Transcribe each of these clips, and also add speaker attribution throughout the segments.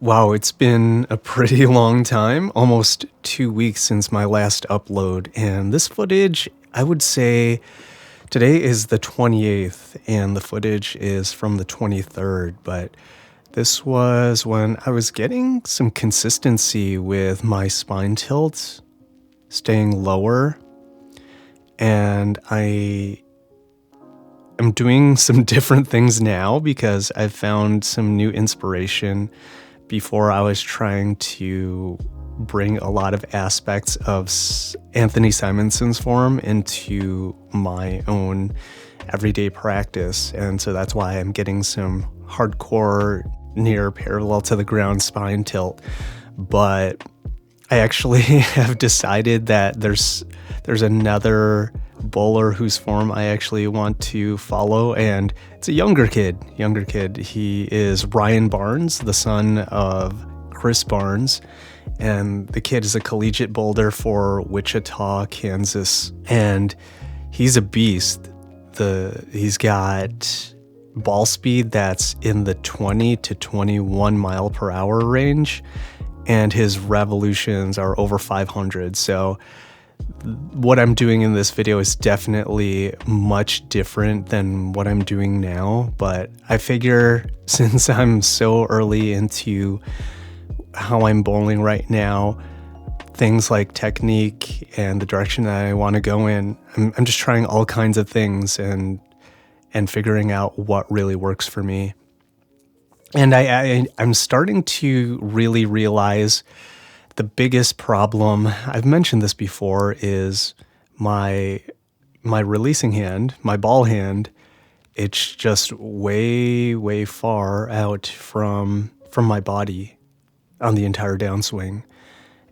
Speaker 1: Wow, it's been a pretty long time, almost 2 weeks since my last upload. And this footage, I would say today is the 28th, and the footage is from the 23rd. But this was when I was getting some consistency with my spine tilt, staying lower. And I am doing some different things now because I've found some new inspiration. Before, I was trying to bring a lot of aspects of Anthony Simonson's form into my own everyday practice. And so that's why I'm getting some hardcore near parallel to the ground spine tilt. But I actually have decided that there's another bowler whose form I actually want to follow, and it's a younger kid. He is Ryan Barnes, the son of Chris Barnes, and the kid is a collegiate bowler for Wichita, Kansas, and he's a beast. He's got ball speed that's in the 20 to 21 mile per hour range, and his revolutions are over 500. So what I'm doing in this video is definitely much different than what I'm doing now, but I figure since I'm so early into how I'm bowling right now, things like technique and the direction that I want to go in, I'm just trying all kinds of things and figuring out what really works for me. And I'm starting to really realize the biggest problem, I've mentioned this before, is my releasing hand, my ball hand. It's just way far out from my body on the entire downswing.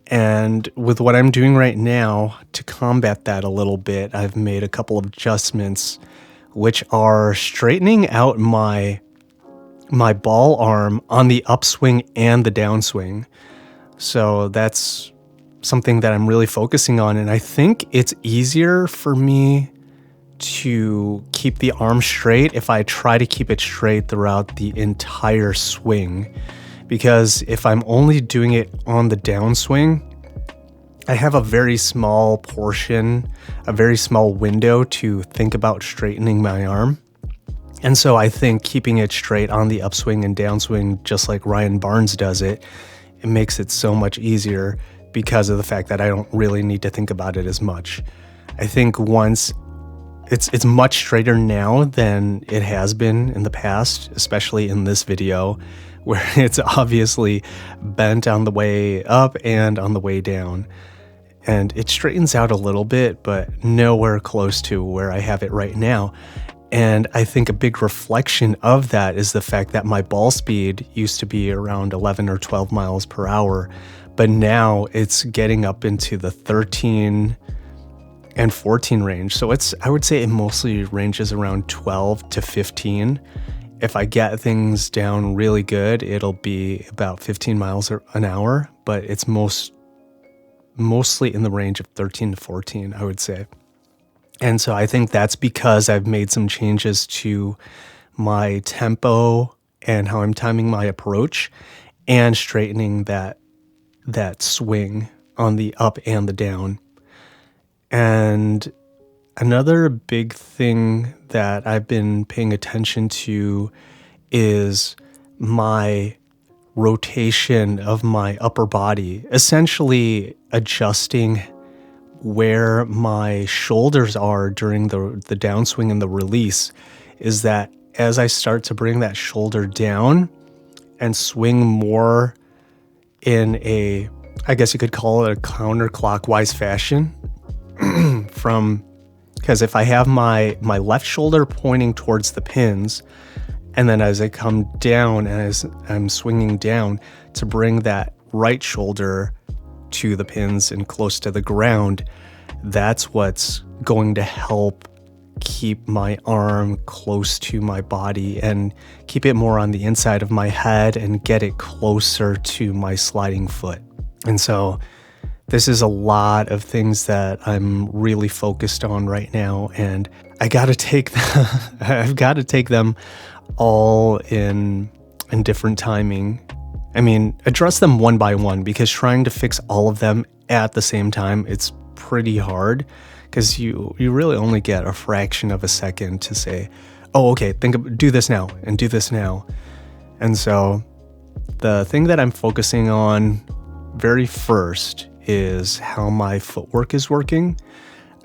Speaker 1: And with what I'm doing right now to combat that a little bit, I've made a couple of adjustments, which are straightening out my ball arm on the upswing and the downswing. So that's something that I'm really focusing on. And I think it's easier for me to keep the arm straight if I try to keep it straight throughout the entire swing. Because if I'm only doing it on the downswing, I have a very small portion, a very small window to think about straightening my arm. And so I think keeping it straight on the upswing and downswing, just like Ryan Barnes does it makes it so much easier because of the fact that I don't really need to think about it as much. I think once it's much straighter now than it has been in the past, especially in this video, where it's obviously bent on the way up and on the way down. And it straightens out a little bit, but nowhere close to where I have it right now. And I think a big reflection of that is the fact that my ball speed used to be around 11 or 12 miles per hour, but now it's getting up into the 13 and 14 range. So I would say it mostly ranges around 12 to 15. If I get things down really good, it'll be about 15 miles an hour, but it's mostly in the range of 13 to 14, I would say. And so I think that's because I've made some changes to my tempo and how I'm timing my approach and straightening that swing on the up and the down. And another big thing that I've been paying attention to is my rotation of my upper body, essentially adjusting where my shoulders are during the downswing and the release. Is that as I start to bring that shoulder down and swing more in a, I guess you could call it a counterclockwise fashion, because if I have my left shoulder pointing towards the pins, and then as I come down and as I'm swinging down to bring that right shoulder to the pins and close to the ground, that's what's going to help keep my arm close to my body and keep it more on the inside of my head and get it closer to my sliding foot. And so this is a lot of things that I'm really focused on right now, and I've got to take them all in different timing I mean, address them one by one, because trying to fix all of them at the same time, it's pretty hard, because you really only get a fraction of a second to say, oh, okay, do this now and do this now. And so the thing that I'm focusing on very first is how my footwork is working.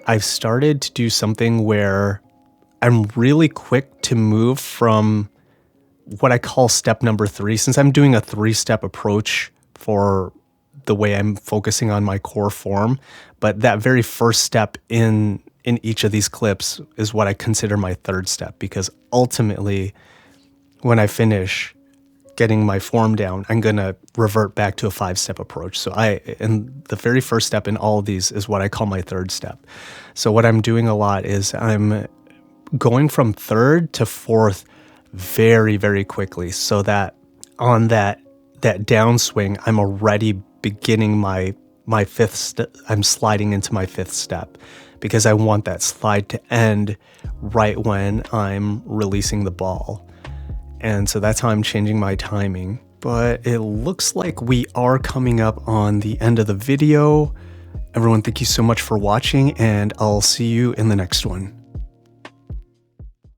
Speaker 1: I've started to do something where I'm really quick to move from what I call step number 3, since I'm doing a 3-step approach for the way I'm focusing on my core form. But that very first step in each of these clips is what I consider my 3rd step, because ultimately when I finish getting my form down, I'm going to revert back to a 5-step approach. So and the very first step in all of these is what I call my 3rd step. So what I'm doing a lot is I'm going from 3rd to 4th very, very quickly, so that on that downswing, I'm already beginning my 5th step. I'm sliding into my 5th step, because I want that slide to end right when I'm releasing the ball. And so that's how I'm changing my timing. But it looks like we are coming up on the end of the video. Everyone, thank you so much for watching, and I'll see you in the next one.